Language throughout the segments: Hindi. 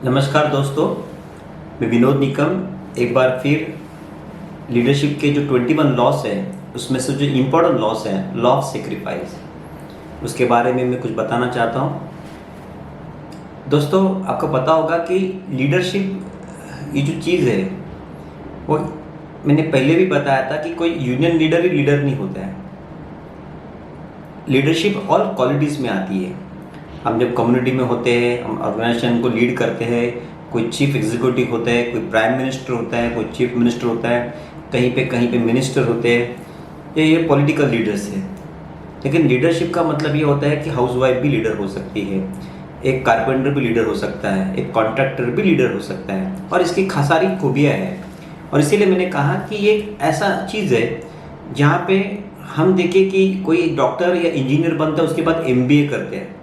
नमस्कार दोस्तों, मैं विनोद निकम एक बार फिर लीडरशिप के जो 21 लॉस हैं उसमें से जो इम्पोर्टेंट लॉस हैं, लॉ ऑफ सेक्रीफाइस, उसके बारे में मैं कुछ बताना चाहता हूँ। दोस्तों, आपको पता होगा कि लीडरशिप ये जो चीज़ है वो मैंने पहले भी बताया था कि कोई यूनियन लीडर ही लीडर नहीं होता है। लीडरशिप ऑल क्वालिटीज़ में आती है। हम जब कम्युनिटी में होते हैं, हम ऑर्गेनाइजेशन को लीड करते हैं, कोई चीफ एग्जीक्यूटिव होता है, कोई प्राइम मिनिस्टर होता है, कोई चीफ मिनिस्टर होता है, कहीं पे मिनिस्टर होते हैं, ये पॉलिटिकल लीडर्स हैं। लेकिन लीडरशिप का मतलब ये होता है कि हाउसवाइफ भी लीडर हो सकती है, एक कारपेंटर भी लीडर हो सकता है, एक कॉन्ट्रैक्टर भी लीडर हो सकता है, और इसकी सारी खूबियाँ हैं। और इसीलिए मैंने कहा कि ये एक ऐसा चीज़ है जहाँ पे हम देखें कि कोई डॉक्टर या इंजीनियर बनता है, उसके बाद एमबीए करते हैं,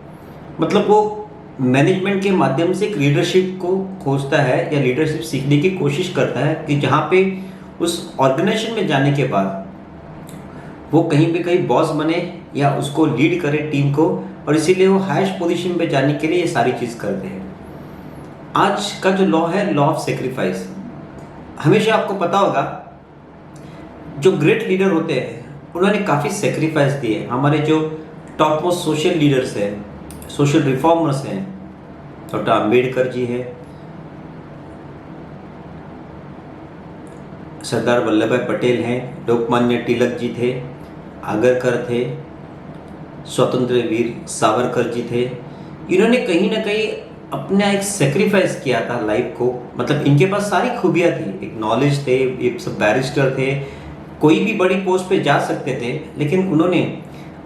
मतलब वो मैनेजमेंट के माध्यम से एक लीडरशिप को खोजता है या लीडरशिप सीखने की कोशिश करता है कि जहाँ पे उस ऑर्गेनाइजेशन में जाने के बाद वो कहीं पे कहीं बॉस बने या उसको लीड करे टीम को, और इसीलिए वो हाईएस्ट पोजीशन पे जाने के लिए ये सारी चीज़ करते हैं। आज का जो लॉ है, लॉ ऑफ सेक्रीफाइस, हमेशा आपको पता होगा जो ग्रेट लीडर होते हैं उन्होंने काफ़ी सेक्रीफाइस दिए। हमारे जो टॉप मोस्ट सोशल लीडर्स हैं, सोशल रिफॉर्मर्स हैं, डॉक्टर अंबेडकर जी है, सरदार वल्लभ भाई पटेल हैं, लोकमान्य तिलक जी थे, आगरकर थे, स्वतंत्र वीर सावरकर जी थे। इन्होंने कहीं ना कहीं अपना एक सेक्रीफाइस किया था लाइफ को, मतलब इनके पास सारी खूबियाँ थी, एक नॉलेज थे, ये सब बैरिस्टर थे, कोई भी बड़ी पोस्ट पे जा सकते थे, लेकिन उन्होंने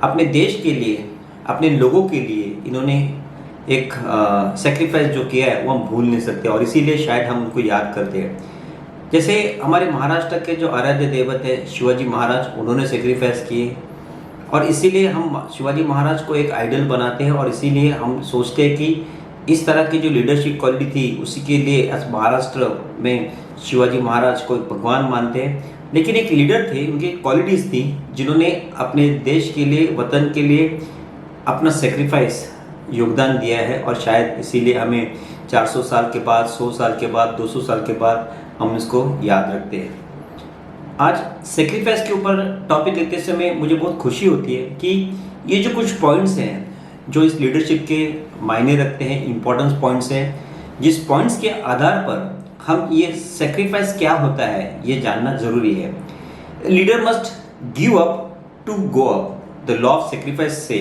अपने देश के लिए, अपने लोगों के लिए इन्होंने एक सेक्रीफाइस जो किया है वो हम भूल नहीं सकते, और इसीलिए शायद हम उनको याद करते हैं। जैसे हमारे महाराष्ट्र के जो आराध्य देवत है शिवाजी महाराज, उन्होंने सेक्रीफाइस किए, और इसीलिए हम शिवाजी महाराज को एक आइडल बनाते हैं, और इसीलिए हम सोचते हैं कि इस तरह की जो लीडरशिप क्वालिटी थी उसी के लिए महाराष्ट्र में शिवाजी महाराज को एक भगवान मानते हैं। लेकिन एक लीडर थे, उनकी क्वालिटीज़ थी जिन्होंने अपने देश के लिए, वतन के लिए अपना सेक्रीफाइस योगदान दिया है, और शायद इसीलिए हमें 400 साल के बाद, 100 साल के बाद, 200 साल के बाद हम इसको याद रखते हैं। आज सेक्रीफाइस के ऊपर टॉपिक लेते समय मुझे बहुत खुशी होती है कि ये जो कुछ पॉइंट्स हैं जो इस लीडरशिप के मायने रखते हैं, इम्पोर्टेंस पॉइंट्स हैं, जिस पॉइंट्स के आधार पर हम ये सेक्रीफाइस क्या होता है ये जानना जरूरी है। Leader must give up to go up. The law of sacrifice से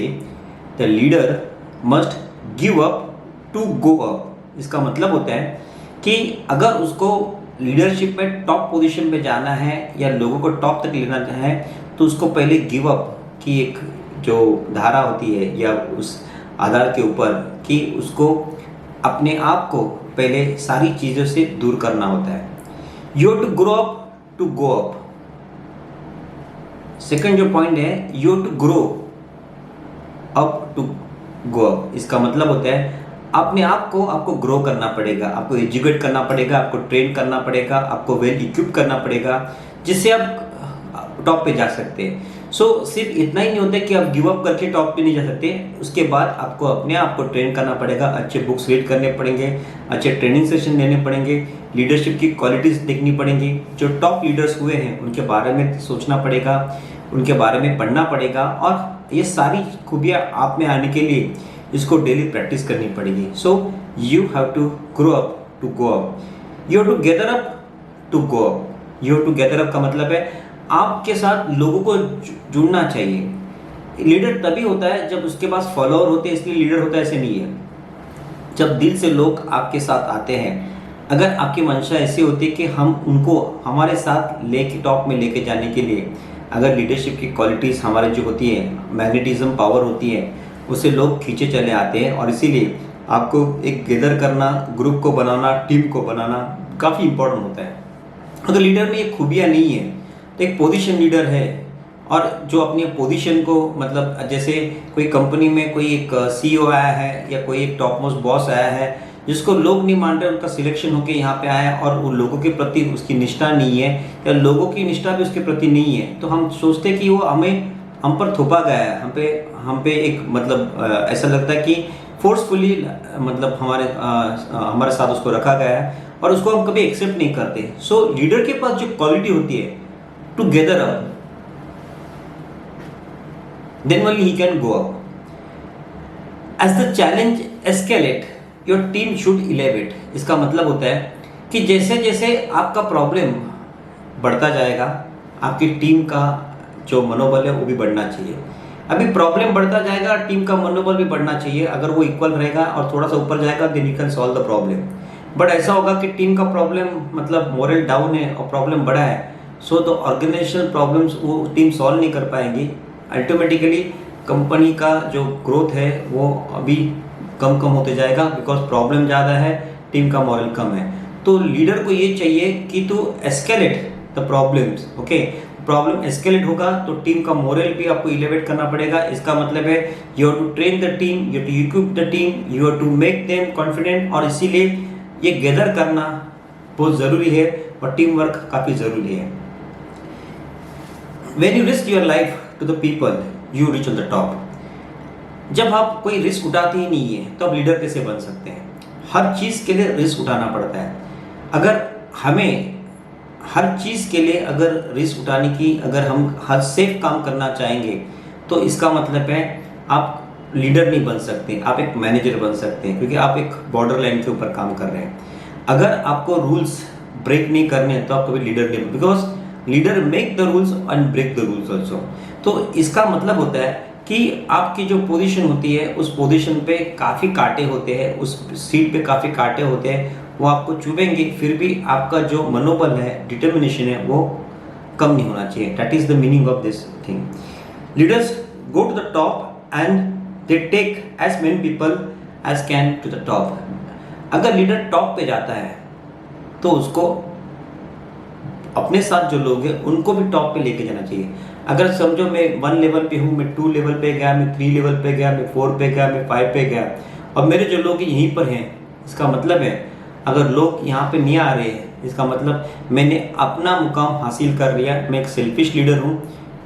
the leader must give up to go up. इसका मतलब होता है कि अगर उसको लीडरशिप में टॉप पोजीशन पे जाना है या लोगों को टॉप तक लेना है, तो उसको पहले गिव अप की एक जो धारा होती है, या उस आधार के ऊपर कि उसको अपने आप को पहले सारी चीज़ों से दूर करना होता है। You have to grow up to go up. Second जो पॉइंट है, you have to grow up to go up. इसका मतलब होता है अपने आप को आपको ग्रो करना पड़ेगा, आपको एजुकेट करना पड़ेगा, आपको ट्रेन करना पड़ेगा, आपको वेल इक्विप करना पड़ेगा, जिससे आप टॉप पे जा सकते हैं। सिर्फ इतना ही नहीं होता कि आप गिव अप करके टॉप पे नहीं जा सकते, उसके बाद आपको अपने आप को ट्रेन करना पड़ेगा, अच्छे बुक्स रीड करने पड़ेंगे, अच्छे ट्रेनिंग सेशन लेने पड़ेंगे, लीडरशिप की क्वालिटीज़ देखनी पड़ेंगी, जो टॉप लीडर्स हुए हैं उनके बारे में सोचना पड़ेगा, उनके बारे में पढ़ना पड़ेगा, और ये सारी खूबियाँ आप में आने के लिए इसको डेली प्रैक्टिस करनी पड़ेगी। So you have to grow up to go up, you have to gather up to go up. You have to gather up का मतलब है आपके साथ लोगों को जुड़ना चाहिए। लीडर तभी होता है जब उसके पास फॉलोअर होते हैं, इसलिए लीडर होता है, ऐसे नहीं है। जब दिल से लोग आपके साथ आते हैं, अगर आपकी मंशा ऐसी होती है कि हम उनको हमारे साथ लेके टॉप में लेके जाने के लिए, अगर लीडरशिप की क्वालिटीज़ हमारे जो होती है, मैग्नेटिज्म पावर होती है, उससे लोग खींचे चले आते हैं, और इसीलिए आपको एक गैदर करना, ग्रुप को बनाना, टीम को बनाना काफ़ी इंपॉर्टेंट होता है। अगर लीडर में ये खूबियाँ नहीं है तो एक पोजीशन लीडर है, और जो अपनी पोजीशन को, मतलब जैसे कोई कंपनी में कोई एक सीईओ आया है या कोई एक टॉप मोस्ट बॉस आया है जिसको लोग नहीं मान रहे, उनका सिलेक्शन होकर यहाँ पे आया है, और वो लोगों के प्रति उसकी निष्ठा नहीं है या लोगों की निष्ठा भी उसके प्रति नहीं है, तो हम सोचते हैं कि वो हम पर थोपा गया है, हम पे एक मतलब ऐसा लगता है कि फोर्सफुली मतलब हमारे साथ उसको रखा गया है और उसको हम कभी एक्सेप्ट नहीं करते। सो लीडर के पास जो क्वालिटी होती है to gather up, then only he can go up. As the challenge escalate your team should elevate. इसका मतलब होता है कि जैसे जैसे आपका प्रॉब्लम बढ़ता जाएगा, आपकी टीम का जो मनोबल है वो भी बढ़ना चाहिए। अभी प्रॉब्लम बढ़ता जाएगा, टीम का मनोबल भी बढ़ना चाहिए। अगर वो इक्वल रहेगा और थोड़ा सा ऊपर जाएगा, then you can solve the problem. But ऐसा होगा कि टीम का प्रॉब्लम मतलब मोरल डाउन है और प्रॉब्लम बड़ा है, सो द ऑर्गेनाइजेशनल प्रॉब्लम्स वो टीम सॉल्व नहीं कर पाएंगी। अल्टीमेटिकली कंपनी का जो ग्रोथ है वो अभी कम कम होते जाएगा, बिकॉज प्रॉब्लम ज़्यादा है, टीम का मॉरल कम है। तो लीडर को ये चाहिए कि तू escalate the problems. Okay, problem escalate होगा तो टीम का मोरल भी आपको इलेवेट करना पड़ेगा। इसका मतलब है you have to train the team, you have to equip the team, you have to make them confident. और इसीलिए ये गैदर करना बहुत ज़रूरी है और टीम वर्क काफ़ी ज़रूरी है। When you risk your life to the people you reach on the top. जब आप कोई रिस्क उठाते ही नहीं है तो आप लीडर कैसे बन सकते हैं? हर चीज़ के लिए रिस्क उठाना पड़ता है। अगर हमें हर चीज़ के लिए अगर रिस्क उठाने की, अगर हम हर सेफ काम करना चाहेंगे तो इसका मतलब है आप लीडर नहीं बन सकते, आप एक मैनेजर बन सकते हैं, क्योंकि आप एक बॉर्डर लाइन के ऊपर काम कर रहे हैं। अगर आपको रूल्स ब्रेक नहीं करने हैं तो आप कभी लीडर नहीं, because leader make the rules and break the rules also. तो इसका मतलब होता है कि आपकी जो पोजीशन होती है उस पोजीशन पे काफ़ी कांटे होते हैं, उस सीट पे काफ़ी कांटे होते हैं, वो आपको चुभेंगे, फिर भी आपका जो मनोबल है, डिटर्मिनेशन है, वो कम नहीं होना चाहिए। That is the meaning of this thing. Leaders go to the top and they take as many people as can to the top. अगर लीडर टॉप पे जाता है तो उसको अपने साथ जो लोग हैं उनको भी टॉप पे लेके जाना चाहिए। अगर समझो मैं 1 लेवल पे हूँ, मैं 2 लेवल पे गया, मैं 3 लेवल पे गया, मैं 4 पे गया, मैं 5 पे गया और मेरे जो लोग यहीं पर हैं, इसका मतलब है अगर लोग यहाँ पे नहीं आ रहे हैं, इसका मतलब मैंने अपना मुकाम हासिल कर लिया। मैं एक सेल्फिश लीडर हूँ,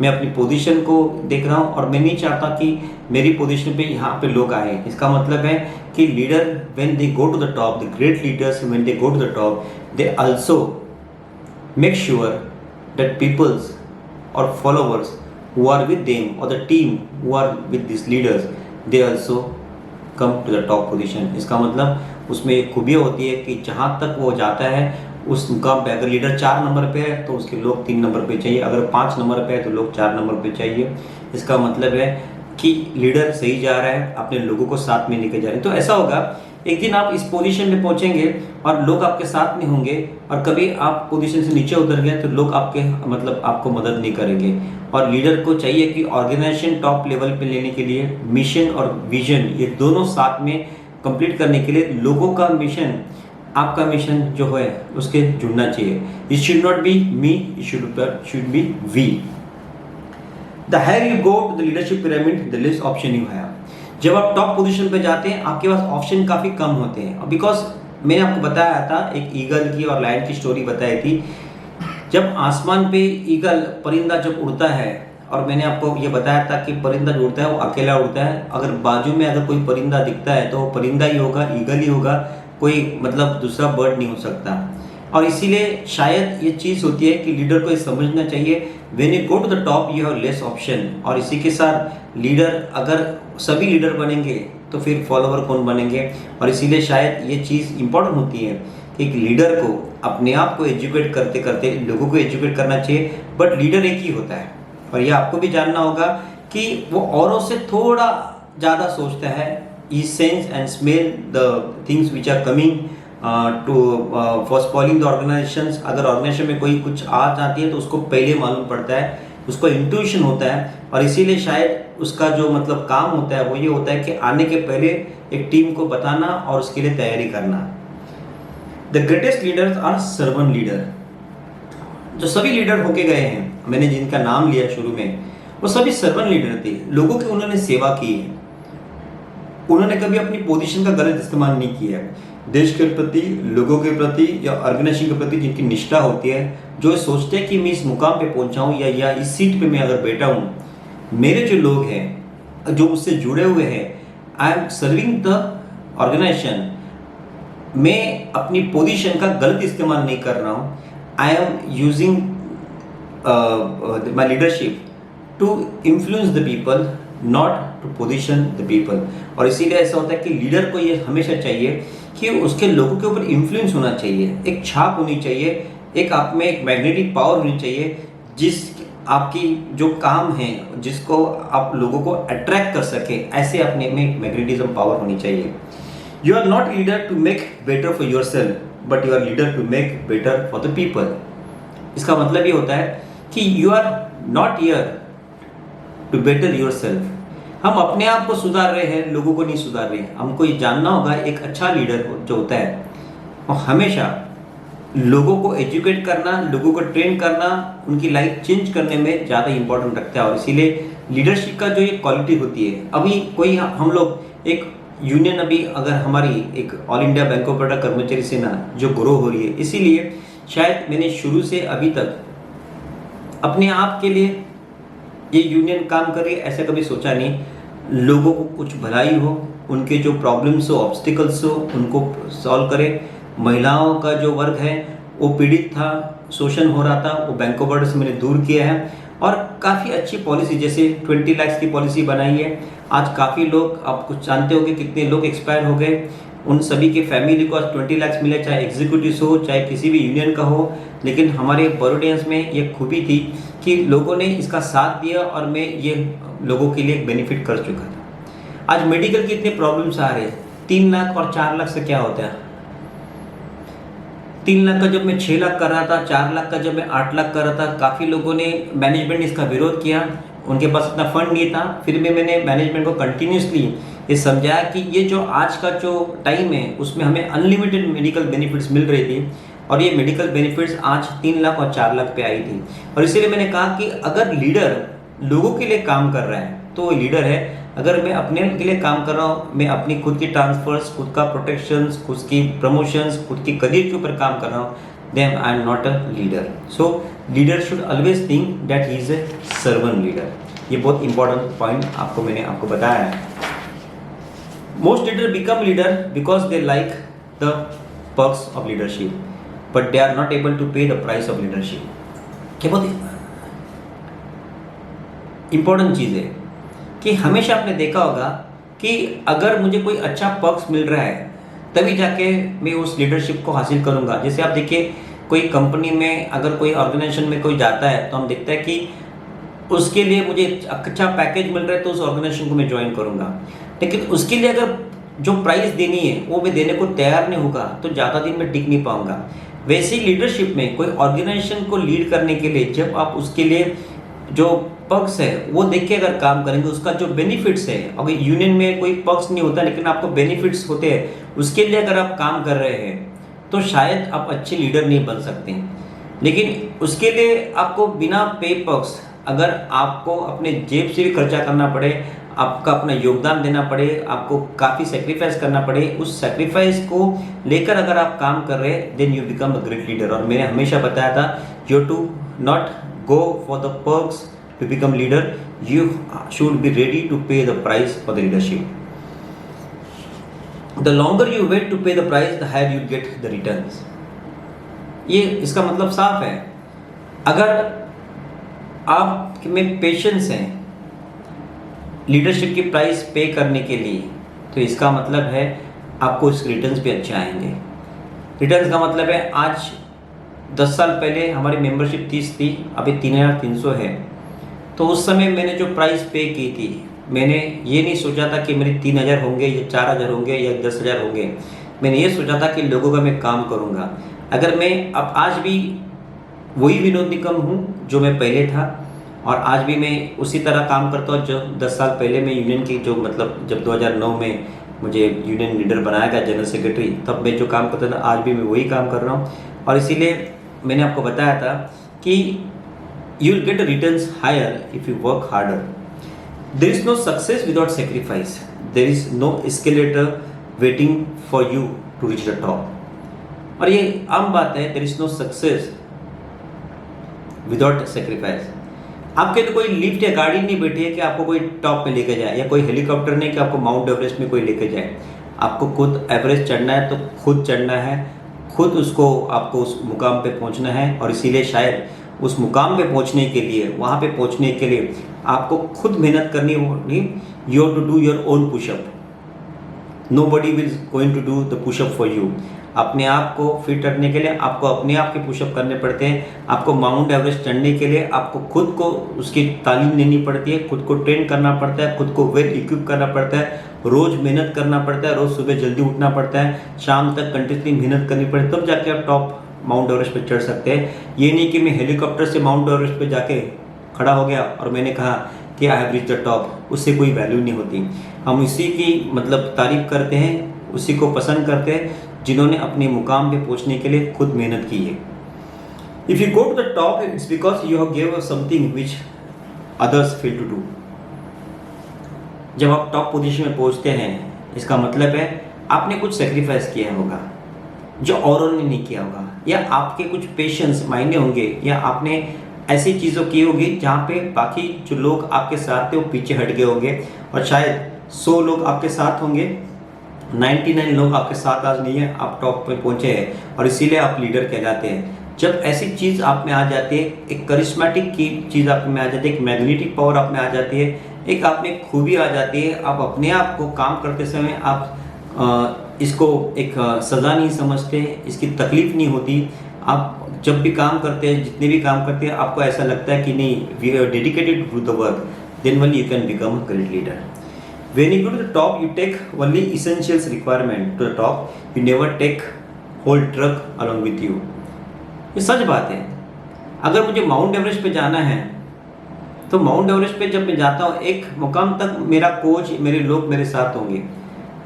मैं अपनी पोजीशन को देख रहा हूँ और मैं नहीं चाहता कि मेरी पोजीशन पे यहाँ पे लोग आए। इसका मतलब है कि leader when they go to the top, the great leaders when they go to the top, they also make sure that peoples or followers who are with them or the team who are with these leaders, they also come to the top position। इसका मतलब उसमें एक खूबियाँ होती है कि जहाँ तक वो जाता है उस मुकाम पे, अगर लीडर 4 नंबर पे है तो उसके लोग 3 नंबर पे चाहिए, अगर 5 नंबर पे है तो लोग 4 नंबर पे चाहिए। इसका मतलब है कि लीडर सही जा रहा है, अपने लोगों को साथ में लेके जा रहे हैं। तो ऐसा होगा एक दिन आप इस पोजीशन पे पहुंचेंगे और लोग आपके साथ में होंगे, और कभी आप पोजीशन से नीचे उतर गए तो लोग आपके मतलब आपको मदद नहीं करेंगे। और लीडर को चाहिए कि ऑर्गेनाइजेशन टॉप लेवल पे लेने के लिए मिशन और विजन ये दोनों साथ में कंप्लीट करने के लिए लोगों का मिशन, आपका मिशन जो है उसके जुड़ना चाहिए। It should not be me, it should be we. The higher you go to the leadership pyramid the less option you have. जब आप टॉप पोजीशन पे जाते हैं आपके पास ऑप्शन काफ़ी कम होते हैं। बिकॉज मैंने आपको बताया था एक ईगल की और लायन की स्टोरी बताई थी। जब आसमान पे ईगल परिंदा जब उड़ता है, और मैंने आपको ये बताया था कि परिंदा जो उड़ता है वो अकेला उड़ता है, अगर बाजू में अगर कोई परिंदा दिखता है तो वो परिंदा ही होगा, ईगल ही होगा, कोई मतलब दूसरा बर्ड नहीं हो सकता। और इसीलिए शायद ये चीज़ होती है कि लीडर को ये समझना चाहिए when you go to the top you have less option. और इसी के साथ लीडर, अगर सभी लीडर बनेंगे तो फिर फॉलोवर कौन बनेंगे। और इसीलिए शायद ये चीज़ इंपॉर्टेंट होती है कि एक लीडर को अपने आप को एजुकेट करते करते लोगों को एजुकेट करना चाहिए। बट लीडर एक ही होता है और ये आपको भी जानना होगा कि वो औरों से थोड़ा ज़्यादा सोचता है। He sense and smell the things which are coming to for spoiling the organisations. अगर ऑर्गेनाइजेशन में कोई कुछ आ जाती है तो उसको पहले मालूम पड़ता है, उसको इंट्यूशन होता है। और इसीलिए शायद उसका जो मतलब काम होता है वो ये होता है कि आने के पहले एक टीम को बताना और उसके लिए तैयारी करना। The greatest leaders are servant leader. जो सभी लीडर होके गए हैं, मैंने जिनका नाम लिया शुरू में, वो सभी सर्वेंट लीडर थे। लोगों की उन्होंने सेवा की है, उन्होंने कभी अपनी पोजीशन का गलत इस्तेमाल नहीं किया। देश के प्रति, लोगों के प्रति या ऑर्गेनाइजेशन के प्रति जिनकी निष्ठा होती है, जो सोचते हैं कि मैं इस मुकाम पे पहुंचा हूं या इस सीट पे मैं अगर बैठा हूं, मेरे जो लोग हैं जो मुझसे जुड़े हुए हैं, I am serving the organization, मैं अपनी पोजीशन का गलत इस्तेमाल नहीं कर रहा हूँ, I am using my leadership to influence the people, not to position the people. और इसीलिए ऐसा होता है कि लीडर को ये हमेशा चाहिए कि उसके लोगों के ऊपर इन्फ्लुएंस होना चाहिए, एक छाप होनी चाहिए, एक आप में एक मैग्नेटिक पावर होनी चाहिए, जिस आपकी जो काम है जिसको आप लोगों को अट्रैक्ट कर सके, ऐसे अपने में एक मैग्नेटिज्म पावर होनी चाहिए। You are not leader to make better for your self, but you are leader to make better for the people. इसका मतलब ये होता है कि you are not here to better your self. हम अपने आप को सुधार रहे हैं, लोगों को नहीं सुधार रहे हैं। हमको ये जानना होगा, एक अच्छा लीडर जो होता है वो हमेशा लोगों को एजुकेट करना, लोगों को ट्रेन करना, उनकी लाइफ चेंज करने में ज़्यादा इंपॉर्टेंट रखता है। और इसीलिए लीडरशिप का जो ये क्वालिटी होती है, अभी कोई हम लोग एक यूनियन, अभी अगर हमारी एक all India bank of Baroda कर्मचारी सेना जो ग्रो हो रही है, इसीलिए शायद मैंने शुरू से अभी तक अपने आप के लिए ये यूनियन काम कर रही है ऐसा कभी सोचा नहीं। लोगों को कुछ भलाई हो, उनके जो प्रॉब्लम्स हो, ऑब्स्टिकल्स हो, उनको सॉल्व करे। महिलाओं का जो वर्ग है वो पीड़ित था, शोषण हो रहा था, वो बैंक ऑफ बड़ौदा से मैंने दूर किया है। और काफ़ी अच्छी पॉलिसी, जैसे 20 लाख की पॉलिसी बनाई है। आज काफ़ी लोग, आप कुछ जानते होंगे कितने लोग एक्सपायर हो गए, उन सभी के फैमिली को आज 20 लाख मिले, चाहे एग्जीक्यूटिव हो चाहे किसी भी यूनियन का हो। लेकिन हमारे बड़ौडियंस में ये खूबी थी कि लोगों ने इसका साथ दिया और मैं ये लोगों के लिए बेनिफिट कर चुका था। आज मेडिकल की इतने प्रॉब्लम्स आ रहे हैं, 3 लाख और 4 लाख से क्या होता है। 3 लाख का जब मैं 6 लाख कर रहा था, 4 लाख का जब मैं 8 लाख कर रहा था, काफ़ी लोगों ने, मैनेजमेंट ने इसका विरोध किया, उनके पास इतना फंड नहीं था। फिर भी मैंने मैनेजमेंट को कंटिन्यूसली ये समझाया कि ये जो आज का जो टाइम है उसमें हमें अनलिमिटेड मेडिकल बेनिफिट्स मिल रही थी, और ये मेडिकल बेनिफिट्स आज 3 लाख और 4 लाख पे आई थी। और इसीलिए मैंने कहा कि अगर लीडर लोगों के लिए काम कर रहा है तो वो लीडर है। अगर मैं अपने के लिए काम कर रहा हूँ, मैं अपनी खुद की ट्रांसफर्स, खुद का प्रोटेक्शंस, खुद की प्रमोशंस, खुद की करियर के ऊपर काम कर रहा हूँ, then I am not a leader. So leader should always think that he is a servant leader. ये बहुत इंपॉर्टेंट पॉइंट मैंने आपको बताया है। Most leader become leader because they like the perks of leadership, but they are not able to pay the price of leadership. ये बहुत इंपॉर्टेंट चीज़ है कि हमेशा आपने देखा होगा कि अगर मुझे कोई अच्छा पर्क्स मिल रहा है तभी जाके मैं उस लीडरशिप को हासिल करूंगा। जैसे आप देखिए, कोई कंपनी में अगर कोई ऑर्गेनाइजेशन में कोई जाता है तो हम देखते हैं कि उसके लिए मुझे अच्छा पैकेज मिल रहा है तो उस ऑर्गेनाइजेशन को मैं ज्वाइन करूंगा। लेकिन उसके लिए अगर जो प्राइस देनी है वो मैं देने को तैयार नहीं होगा तो ज़्यादा दिन में टिक नहीं पाऊंगा। वैसे ही लीडरशिप में कोई ऑर्गेनाइजेशन को लीड करने के लिए जब आप उसके लिए जो पर्क्स है वो देख के अगर काम करेंगे, उसका जो बेनिफिट्स है, अगर यूनियन में कोई पर्क्स नहीं होता लेकिन आपको बेनिफिट्स होते हैं, उसके लिए अगर आप काम कर रहे हैं तो शायद आप अच्छे लीडर नहीं बन सकते। लेकिन उसके लिए आपको बिना पे पर्क्स, अगर आपको अपने जेब से भी खर्चा करना पड़े, आपका अपना योगदान देना पड़े, आपको काफ़ी सेक्रीफाइस करना पड़े, उस सेक्रीफाइस को लेकर अगर आप काम कर रहे हैं, then you become a great leader. और मैंने हमेशा बताया था, you to not go for the perks to become leader, you should be ready to pay the price for the leadership. The longer you wait to pay the price, the higher you get the returns. ये इसका मतलब साफ है। अगर आप में पेशेंस है लीडरशिप की प्राइस पे करने के लिए, तो इसका मतलब है आपको इसके रिटर्न्स भी अच्छे आएंगे। रिटर्न्स का मतलब है, आज 10 साल पहले हमारी मेंबरशिप 30 थी, अभी 3300 है। तो उस समय मैंने जो प्राइस पे की थी, मैंने ये नहीं सोचा था कि मेरे 3000 होंगे या 4000 होंगे या 10,000 होंगे। मैंने ये सोचा था कि लोगों का मैं काम करूँगा। अगर मैं अब आज भी वही विनोद निकम हूँ जो मैं पहले था, और आज भी मैं उसी तरह काम करता हूँ जो 10 साल पहले मैं यूनियन की, जो मतलब जब 2009 में मुझे यूनियन लीडर बनाया गया, जनरल सेक्रेटरी, तब मैं जो काम करता था आज भी मैं वही काम कर रहा हूँ। और इसीलिए मैंने आपको बताया था कि you will get returns higher if you work harder. There is no success without sacrifice, there is no escalator waiting for you to reach the top. और ये आम बात है, there is no success without sacrifice. आपके लिए कोई लिफ्ट या गाड़ी नहीं बैठी है कि आपको कोई टॉप पे लेके जाए, या कोई हेलीकॉप्टर नहीं कि आपको माउंट एवरेस्ट में कोई लेके जाए। आपको खुद एवरेस्ट चढ़ना है तो खुद चढ़ना है, खुद उसको आपको उस मुकाम पे पहुंचना है। और इसीलिए शायद उस मुकाम पे पहुंचने के लिए, वहाँ पे पहुंचने के लिए आपको खुद मेहनत करनी होगी। You have to do your own pushup, nobody will going to do the pushup for you. अपने आप को फिट रखने के लिए आपको अपने आप के पुशअप करने पड़ते हैं। आपको माउंट एवरेस्ट चढ़ने के लिए आपको खुद को उसकी तालीम लेनी पड़ती है, खुद को ट्रेन करना पड़ता है, खुद को वेल इक्विप करना पड़ता है, रोज मेहनत करना पड़ता है, रोज सुबह जल्दी उठना पड़ता है, शाम तक कंटिन्यूसली मेहनत करनी पड़ती है, तब जाके आप टॉप माउंट एवरेस्ट पे चढ़ सकते हैं। ये नहीं कि मैं हेलीकॉप्टर से माउंट एवरेस्ट पे जाके खड़ा हो गया और मैंने कहा कि I have reached the top, उससे कोई वैल्यू नहीं होती। हम इसी की मतलब तारीफ करते हैं, उसी को पसंद करते हैं जिन्होंने अपने मुकाम पे पहुंचने के लिए खुद मेहनत की है। If you go to the top it's because you have give something which others fail to do. जब आप टॉप पोजीशन में पहुंचते हैं इसका मतलब है आपने कुछ सेक्रीफाइस किया होगा जो औरों ने नहीं किया होगा, या आपके कुछ पेशेंस मायने होंगे, या आपने ऐसी चीज़ों की होगी जहाँ पे बाकी जो लोग आपके साथ थे वो पीछे हट गए होंगे। और शायद 100 लोग आपके साथ होंगे, 99 लोग आपके साथ आज नहीं है, आप टॉप पे पहुंचे हैं और इसीलिए आप लीडर कहलाते हैं। जब ऐसी चीज़ आप में आ जाती है, एक करिश्मेटिक की चीज़ आप में आ जाती है, एक मैग्नेटिक पावर आप में आ जाती है, एक आप में खूबी आ जाती है, आप अपने आप को काम करते समय आप इसको एक सज़ा नहीं समझते, इसकी तकलीफ नहीं होती। आप जब भी काम करते हैं, जितने भी काम करते हैं, आपको ऐसा लगता है कि नहीं we are dedicated to the work, then only you can become a great leader. When you go to the top, you take only essentials requirement to the top. You never take whole truck along with you. ये सच बात है। अगर मुझे माउंट एवरेस्ट पे जाना है तो माउंट एवरेस्ट पे जब मैं जाता हूँ एक मुकाम तक मेरा कोच, मेरे लोग मेरे साथ होंगे।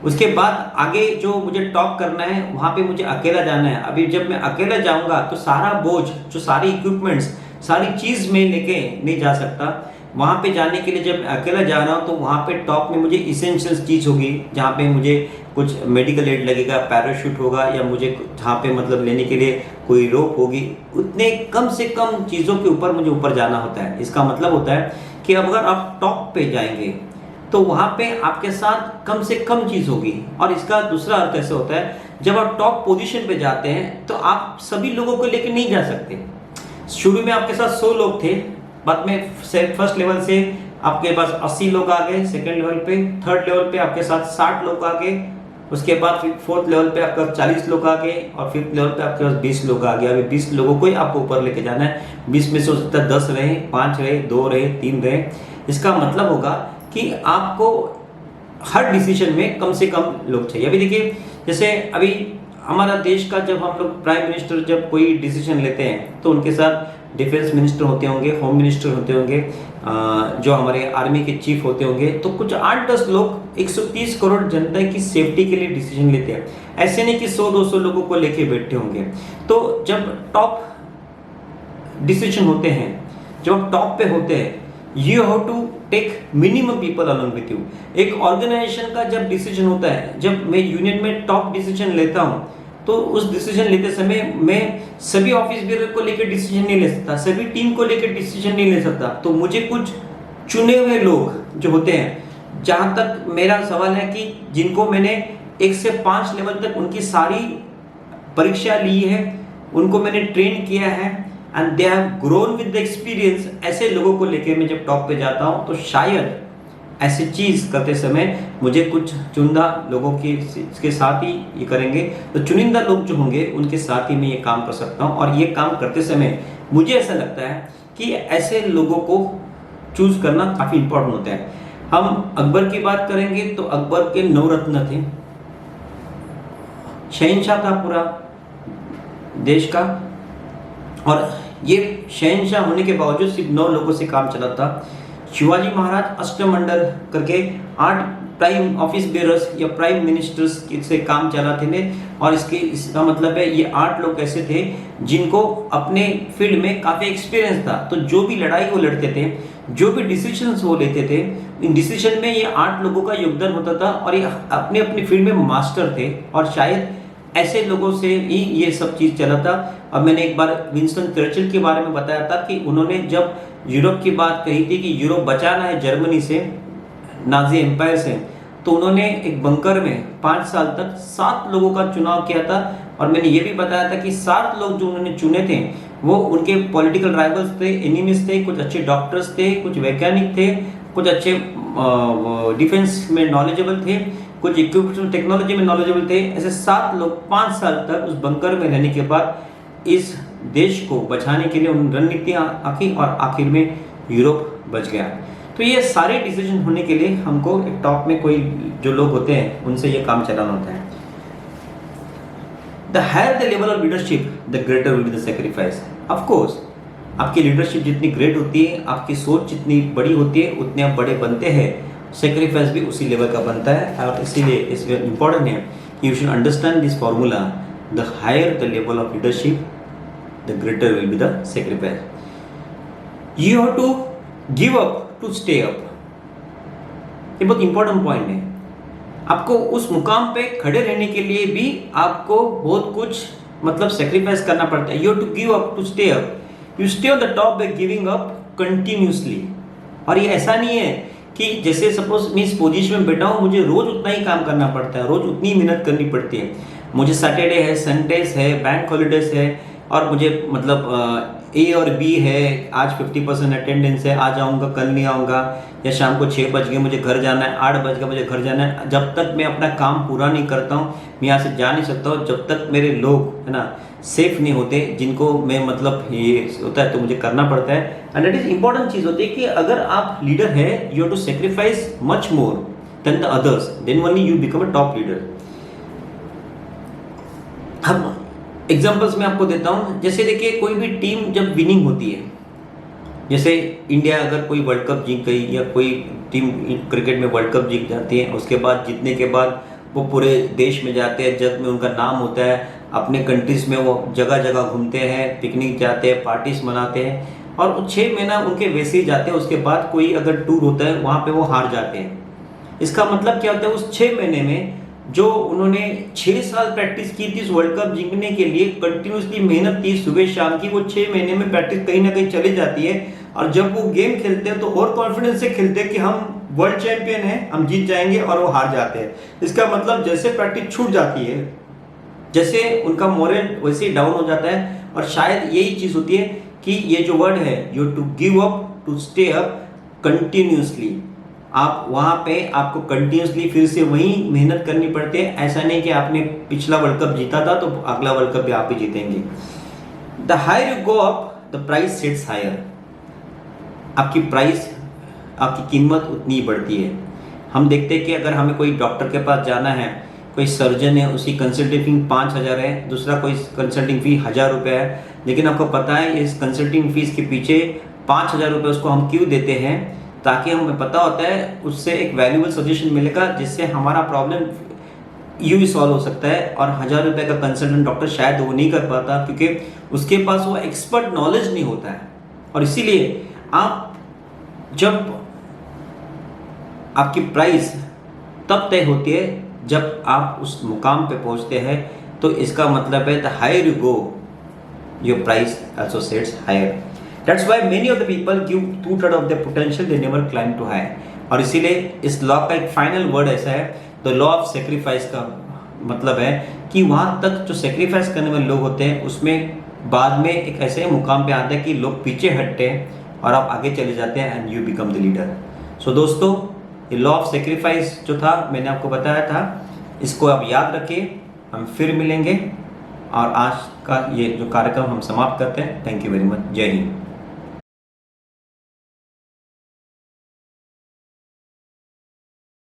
उसके बाद आगे जो मुझे टॉप करना है वहाँ पे मुझे अकेला जाना है। अभी जब मैं अकेला जाऊँगा तो सारा बोझ, जो सारी इक्विपमेंट्स, सारी चीज़ मैं लेके नहीं जा सकता। वहाँ पे जाने के लिए जब अकेला जा रहा हूँ तो वहाँ पे टॉप में मुझे इसेंशियल्स चीज़ होगी, जहाँ पे मुझे कुछ मेडिकल एड लगेगा, पैराशूट होगा, या मुझे जहाँ पे मतलब लेने के लिए कोई रोप होगी। उतने कम से कम चीज़ों के ऊपर मुझे ऊपर जाना होता है। इसका मतलब होता है कि अगर आप टॉप पे जाएंगे तो वहाँ पे आपके साथ कम से कम चीज़ होगी। और इसका दूसरा अर्थ ऐसे होता है, जब आप टॉप पोजीशन पे जाते हैं तो आप सभी लोगों को लेकर नहीं जा सकते। शुरू में आपके साथ 100 लोग थे, बाद में फर्स्ट लेवल से आपके पास 80 लोग आ गए, सेकंड लेवल पे, थर्ड लेवल पे आपके साथ 60 लोग आ गए, उसके बाद फोर्थ लेवल पे आपके पास 40 लोग आ गए, और फिफ्थ लेवल पे आपके पास 20 लोग आ गए। अभी 20 लोगों को ही आपको ऊपर लेके जाना है। 20 में से हो सकता है 10 रहे, 5 रहे, 2 रहे, 3 रहे। इसका मतलब होगा कि आपको हर डिसीजन में कम से कम लोग चाहिए। अभी देखिए, जैसे अभी हमारा देश का जब हम लोग प्राइम मिनिस्टर जब कोई डिसीजन लेते हैं तो उनके साथ डिफेंस मिनिस्टर होते होंगे, होम मिनिस्टर होते होंगे, जो हमारे आर्मी के चीफ होते होंगे, तो कुछ 8-10 लोग 130 करोड़ जनता की सेफ्टी के लिए डिसीजन लेते हैं। ऐसे नहीं कि 100-200 लोगों को लेके बैठे होंगे। तो जब टॉप डिसीजन होते हैं, जब आप टॉप पे होते हैं, you have to take minimum people along with you. एक ऑर्गेनाइजेशन का जब डिसीजन होता है, जब मैं यूनियन में टॉप डिसीजन लेता हूँ तो उस डिसीजन लेते समय मैं सभी ऑफिस बेरर को लेकर डिसीजन नहीं ले सकता, सभी टीम को लेकर डिसीजन नहीं ले सकता। तो मुझे कुछ चुने हुए लोग जो होते हैं, जहाँ तक मेरा सवाल है कि जिनको मैंने 1 से 5 लेवल तक उनकी सारी परीक्षा ली है, उनको मैंने ट्रेन किया है, and they have grown with the experience, ऐसे लोगों को लेकर मैं जब टॉप पे जाता हूँ तो शायद ऐसी चीज़ करते समय मुझे कुछ चुनिंदा लोगों के साथ ही ये करेंगे। तो चुनिंदा लोग जो होंगे उनके साथ ही मैं ये काम कर सकता हूँ। और ये काम करते समय मुझे ऐसा लगता है कि ऐसे लोगों को चूज करना काफ़ी इम्पोर्टेंट होता है। हम अकबर की बात करेंगे तो अकबर के 9 रत्न थे, शहंशाह था पूरा देश का, और ये शहंशाह होने के बावजूद सिर्फ 9 लोगों से काम चला था। शिवाजी महाराज अष्टमंडल करके 8 प्राइम ऑफिस बेरर्स या प्राइम मिनिस्टर्स से काम चलाते थे। और इसका मतलब है ये 8 लोग ऐसे थे जिनको अपने फील्ड में काफ़ी एक्सपीरियंस था। तो जो भी लड़ाई वो लड़ते थे, जो भी डिसीजंस वो लेते थे, इन डिसीजन में ये 8 लोगों का योगदान होता था, और ये अपने अपने फील्ड में मास्टर थे। और शायद ऐसे लोगों से ही ये सब चीज़ चला था। अब मैंने एक बार विंस्टन चर्चिल के बारे में बताया था कि उन्होंने जब यूरोप की बात कही थी कि यूरोप बचाना है जर्मनी से, नाजी एम्पायर से, तो उन्होंने एक बंकर में 5 साल तक 7 लोगों का चुनाव किया था। और मैंने ये भी बताया था कि 7 लोग जो उन्होंने चुने थे वो उनके पॉलिटिकल राइवल्स थे, एनिमीज थे, कुछ अच्छे डॉक्टर्स थे, कुछ वैज्ञानिक थे, कुछ अच्छे डिफेंस में नॉलेजेबल थे, कुछ इक्विपमेंट टेक्नोलॉजी में नॉलेजेबल थे। ऐसे 7 लोग 5 साल तक उस बंकर में रहने के बाद इस देश को बचाने के लिए उन रणनीतियां आंकी और आखिर में यूरोप बच गया। तो ये सारे डिसीजन होने के लिए हमको एक टॉप में कोई जो लोग होते हैं उनसे ये काम चलाना होता है। The higher the level of leadership the greater will be the sacrifice. Of course आपकी लीडरशिप जितनी ग्रेट होती है, आपकी सोच जितनी बड़ी होती है, उतने आप बड़े बनते हैं, सेक्रीफाइस भी उसी लेवल का बनता है। और इसीलिए इस इम्पॉर्टेंट है कि you should understand this formula, the higher the level of leadership the greater will be the sacrifice. You have to give up to stay up. ये बहुत इंपॉर्टेंट पॉइंट है। आपको उस मुकाम पे खड़े रहने के लिए भी आपको बहुत कुछ मतलब सेक्रीफाइस करना पड़ता है। You have to give up to stay up. You stay on the top by giving up continuously. और ये ऐसा नहीं है कि जैसे सपोज मैं इस पोजीशन में बैठा हूँ, मुझे रोज उतना ही काम करना पड़ता है, रोज उतनी मेहनत करनी पड़ती है। मुझे सैटरडे है, संडेज है, बैंक हॉलीडेज है, और मुझे मतलब ए और बी है, आज 50% अटेंडेंस है, आ जाऊंगा कल नहीं आऊँगा, या शाम को 6 बज गए मुझे घर जाना है, 8 बज गए मुझे घर जाना है। जब तक मैं अपना काम पूरा नहीं करता हूँ मैं यहाँ से जा नहीं सकता हूँ, जब तक मेरे लोग है ना सेफ नहीं होते, जिनको मैं मतलब ये होता है तो मुझे करना पड़ता है। एंड दैट इज इंपॉर्टेंट चीज़ होती है कि अगर आप लीडर है, you have to sacrifice much more than the others, then only you become a top leader. हम एग्जाम्पल्स मैं आपको देता हूँ। जैसे देखिए कोई भी टीम जब विनिंग होती है, जैसे इंडिया अगर कोई वर्ल्ड कप जीत गई या कोई टीम क्रिकेट में वर्ल्ड कप जीत जाती है, उसके बाद जीतने के बाद वो पूरे देश में जाते हैं, जग में उनका नाम होता है, अपने कंट्रीज में वो जगह जगह घूमते हैं, पिकनिक जाते हैं, पार्टीज मनाते हैं, और 6 महीना उनके वैसे ही जाते हैं। उसके बाद कोई अगर टूर होता है वहाँ पे वो हार जाते हैं। इसका मतलब क्या होता है, उस 6 महीने में जो उन्होंने 6 साल प्रैक्टिस की थी इस वर्ल्ड कप जीतने के लिए, कंटिन्यूसली मेहनत की सुबह शाम की, वो 6 महीने में प्रैक्टिस कहीं ना कहीं चली जाती है। और जब वो गेम खेलते हैं तो और कॉन्फिडेंस से खेलते हैं कि हम वर्ल्ड चैंपियन हैं, हम जीत जाएंगे, और वो हार जाते हैं। इसका मतलब जैसे प्रैक्टिस छूट जाती है, जैसे उनका मोरल वैसे ही डाउन हो जाता है। और शायद यही चीज होती है कि ये जो वर्ड है, you to give up to stay up continuously. आप वहां पे आपको कंटिन्यूसली फिर से वही मेहनत करनी पड़ती है। ऐसा नहीं कि आपने पिछला वर्ल्ड कप जीता था तो अगला वर्ल्ड कप भी आप ही जीतेंगे। The higher you go up the price sets higher. आपकी प्राइस, आपकी कीमत उतनी बढ़ती है। हम देखते हैं कि अगर हमें कोई डॉक्टर के पास जाना है, कोई सर्जन है, उसकी कंसल्टिंग फी 5000 है, दूसरा कोई कंसल्टिंग फी 1000 रुपये है, लेकिन आपको पता है इस कंसल्टिंग फीस के पीछे 5000 रुपये उसको हम क्यों देते हैं? ताकि हमें पता होता है उससे एक वैल्यूबल सजेशन मिलेगा जिससे हमारा प्रॉब्लम यूँ ही सॉल्व हो सकता है। और 1000 रुपये का कंसल्टेंट डॉक्टर शायद वो नहीं कर पाता क्योंकि उसके पास वो एक्सपर्ट नॉलेज नहीं होता है। और इसीलिए आप जब आपकी प्राइस तब तय होती है जब आप उस मुकाम पे पहुंचते हैं, तो इसका मतलब है the higher you go your price also sets higher. That's why many of the people give 2/3 of their potential, they never climb too high. और इसीलिए इस लॉ का एक फाइनल वर्ड ऐसा है, द लॉ ऑफ सेक्रीफाइस का मतलब है कि वहां तक जो सेक्रीफाइस करने वाले लोग होते हैं उसमें बाद में एक ऐसे मुकाम पे आता है कि लोग पीछे हटते हैं और आप आगे चले जाते हैं and you become the leader. So दोस्तों, ये लॉ ऑफ सेक्रीफाइस जो था मैंने आपको बताया था, इसको आप याद रखिए। हम फिर मिलेंगे और आज का ये जो कार्यक्रम हम समाप्त करते हैं। Thank you very much. जय हिंद।